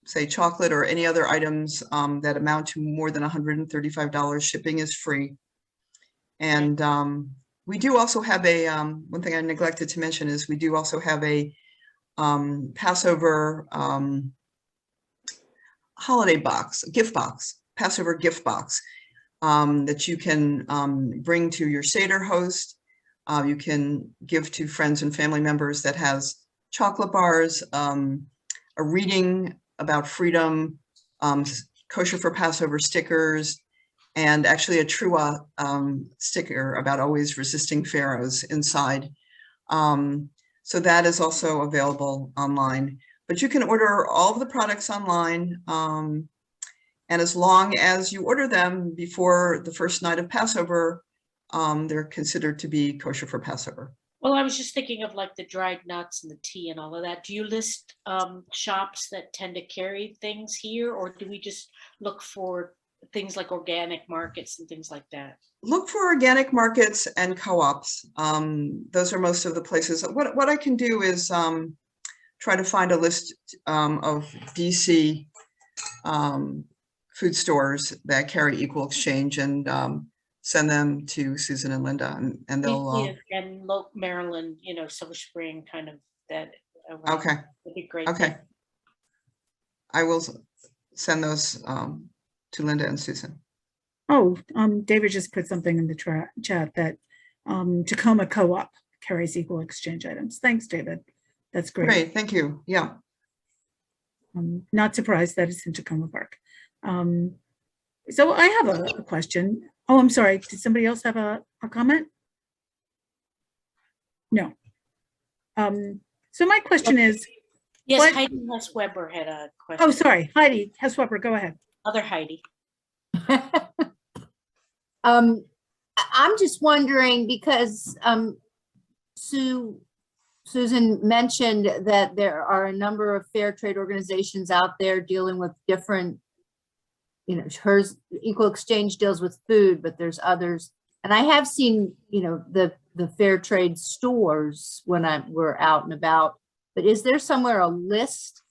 say, chocolate or any other items that amount to more than $135, shipping is free. And we do also have a, one thing I neglected to mention is we do also have a Passover holiday box, gift box, Passover gift box that you can bring to your Seder host. You can give to friends and family members that has chocolate bars, a reading about freedom, kosher for Passover stickers, and actually a Trua sticker about always resisting pharaohs inside. So that is also available online, but you can order all of the products online. And as long as you order them before the first night of Passover, they're considered to be kosher for Passover. Well, I was just thinking of like the dried nuts and the tea and all of that. Do you list shops that tend to carry things here, or do we just look for things like organic markets and things like that? Look for organic markets and co-ops. Those are most of the places. What I can do is try to find a list of DC food stores that carry equal exchange and send them to Susan and Linda, and they'll and Maryland, you know, Silver Spring, kind of that. Okay. Would be great. Okay. I will send those to Linda and Susan. Oh, David just put something in the chat that Tacoma Co-op carries equal exchange items. Thanks, David. That's great. Great, thank you. Yeah. I'm not surprised that it's in Tacoma Park. So I have a question. Oh, I'm sorry. Did somebody else have a comment? No. So my question is, Yes, what- Heidi Hess-Weber had a question. oh, sorry, Heidi Hess-Weber, go ahead. Other Heidi. I'm just wondering because Susan mentioned that there are a number of fair trade organizations out there dealing with different, you know, hers Equal Exchange deals with food, but there's others. And I have seen, you know, the fair trade stores when we're out and about, but is there somewhere a list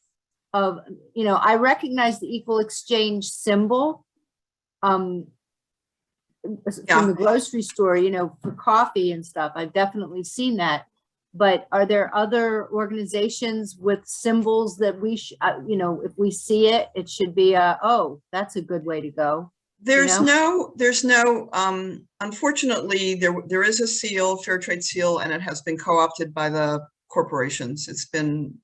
of, I recognize the equal exchange symbol from Yeah. the grocery store, for coffee and stuff. I've definitely seen that. But are there other organizations with symbols that we, if we see it, it should be oh, that's a good way to go. There's no, unfortunately, there is a seal, fair trade seal, and it has been co-opted by the corporations. It's been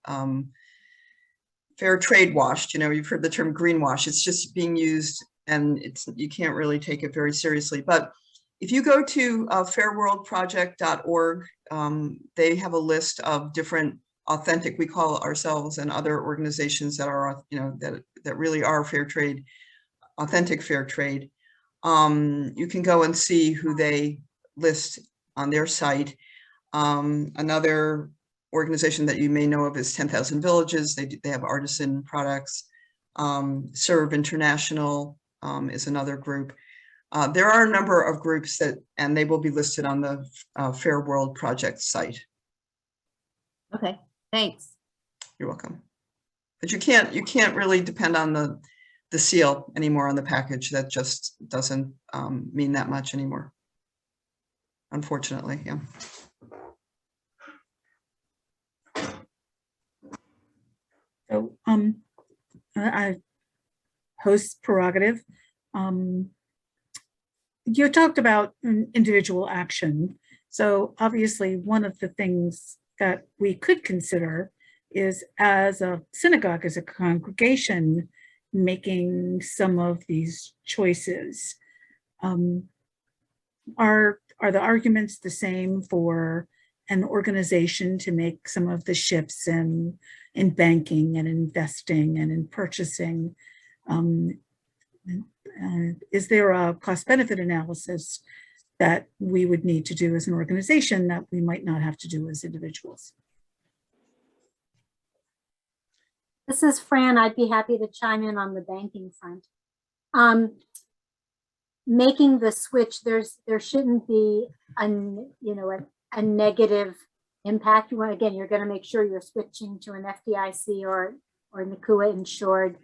fair trade washed. You've heard the term greenwash. It's just being used, and you can't really take it very seriously. But if you go to fairworldproject.org, they have a list of different authentic, we call ourselves and other organizations that are, that really are fair trade, authentic fair trade. You can go and see who they list on their site. Another organization that you may know of is 10,000 Villages. They have artisan products. Serve International is another group. There are a number of groups and they will be listed on the Fair World Project site. Okay, thanks. You're welcome. But you can't really depend on the seal anymore on the package. That just doesn't mean that much anymore, unfortunately. Yeah. So, I host prerogative. You talked about individual action. So obviously one of the things that we could consider is, as a synagogue, as a congregation, making some of these choices. Are the arguments the same for an organization to make some of the shifts in banking and investing and in purchasing? Is there a cost-benefit analysis that we would need to do as an organization that we might not have to do as individuals? This is Fran. I'd be happy to chime in on the banking front. Making the switch, there shouldn't be a negative impact. You're going to make sure you're switching to an FDIC or NCUA insured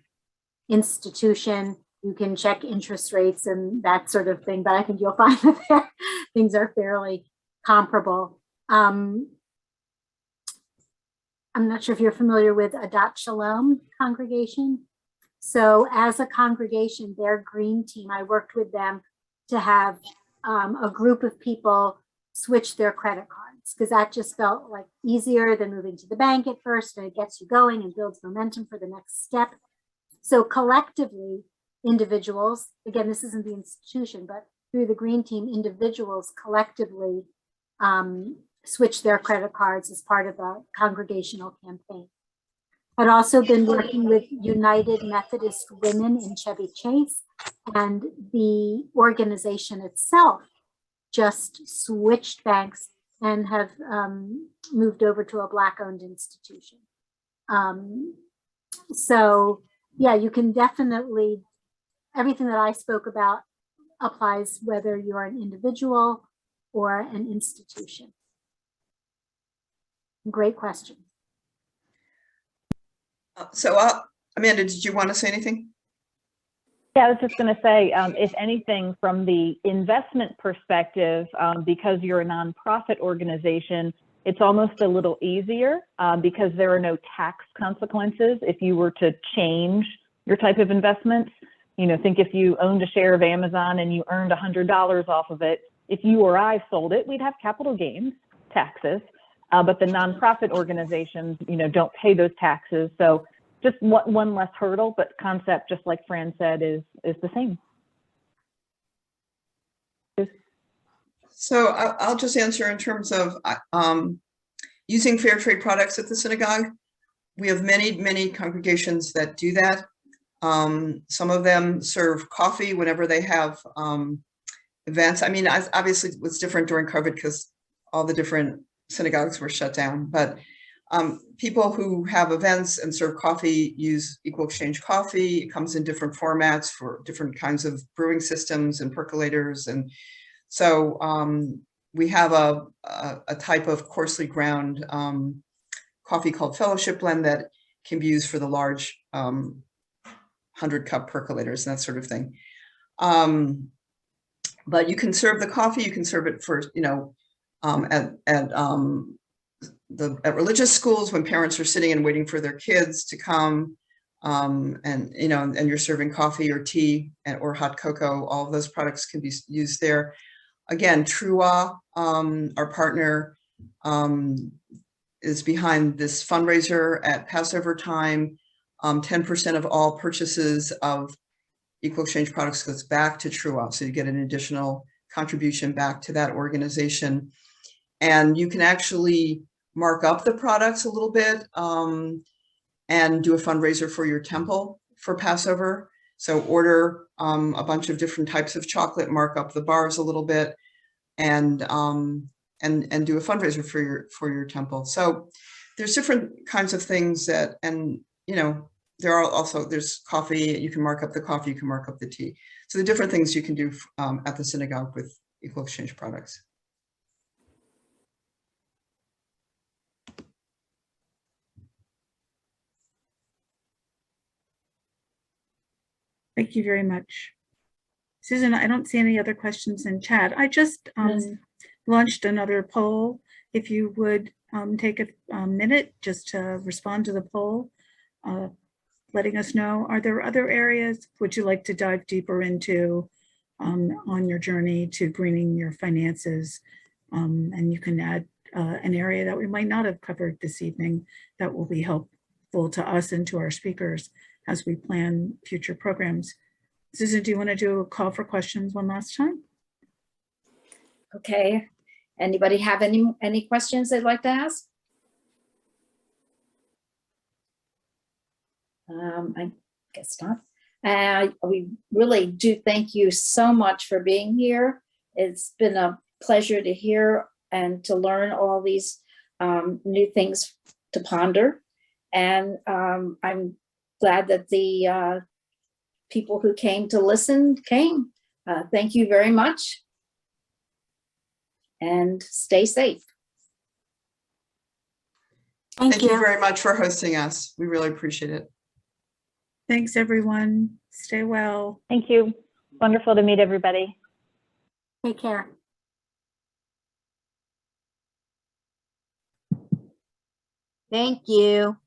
institution. You can check interest rates and that sort of thing, but I think you'll find that things are fairly comparable. I'm not sure if you're familiar with Adat Shalom congregation. So as a congregation, their green team, I worked with them to have a group of people switch their credit cards, because that just felt like easier than moving to the bank at first, and it gets you going and builds momentum for the next step. So collectively, individuals, again, this isn't the institution, but through the green team, individuals collectively switch their credit cards as part of a congregational campaign. I'd also been working with United Methodist Women in Chevy Chase, and the organization itself just switched banks and have moved over to a Black-owned institution. So yeah, you can definitely, everything that I spoke about applies whether you're an individual or an institution. Great question. So Amanda, did you want to say anything? Yeah, I was just going to say, if anything, from the investment perspective, because you're a nonprofit organization, it's almost a little easier because there are no tax consequences if you were to change your type of investments. Think if you owned a share of Amazon and you earned $100 off of it, if you or I sold it, we'd have capital gains taxes. But the nonprofit organizations, don't pay those taxes. So just one less hurdle, but concept, just like Fran said, is the same. So I'll just answer in terms of using fair trade products at the synagogue. We have many congregations that do that. Some of them serve coffee whenever they have events. I mean, obviously it was different during COVID because all the different synagogues were shut down, but people who have events and serve coffee use Equal Exchange coffee. It comes in different formats for different kinds of brewing systems and percolators. And so we have a type of coarsely ground coffee called Fellowship Blend that can be used for the large 100-cup percolators and that sort of thing. But you can serve the coffee. You can serve it for, at religious schools when parents are sitting and waiting for their kids to come, and you're serving coffee or tea or hot cocoa. All of those products can be used there. Again, Trua, our partner, is behind this fundraiser at Passover time. 10% of all purchases of Equal Exchange products goes back to Trua, so you get an additional contribution back to that organization. And you can actually mark up the products a little bit and do a fundraiser for your temple for Passover. So order a bunch of different types of chocolate, mark up the bars a little bit, and do a fundraiser for your temple. So there's different kinds of things that, and there's coffee. You can mark up the coffee. You can mark up the tea. So the different things you can do at the synagogue with Equal Exchange products. Thank you very much. Susan, I don't see any other questions in chat. I just launched another poll. If you would take a minute just to respond to the poll, letting us know, are there other areas would you like to dive deeper into on your journey to greening your finances? And you can add an area that we might not have covered this evening that will be helpful to us and to our speakers as we plan future programs. Susan, do you want to do a call for questions one last time? Okay. Anybody have any questions they'd like to ask? I guess not. We really do thank you so much for being here. It's been a pleasure to hear and to learn all these new things to ponder. And I'm glad that the people who came to listen came. Thank you very much. And stay safe. Thank you very much for hosting us. We really appreciate it. Thanks, everyone. Stay well. Thank you. Wonderful to meet everybody. Take care. Thank you.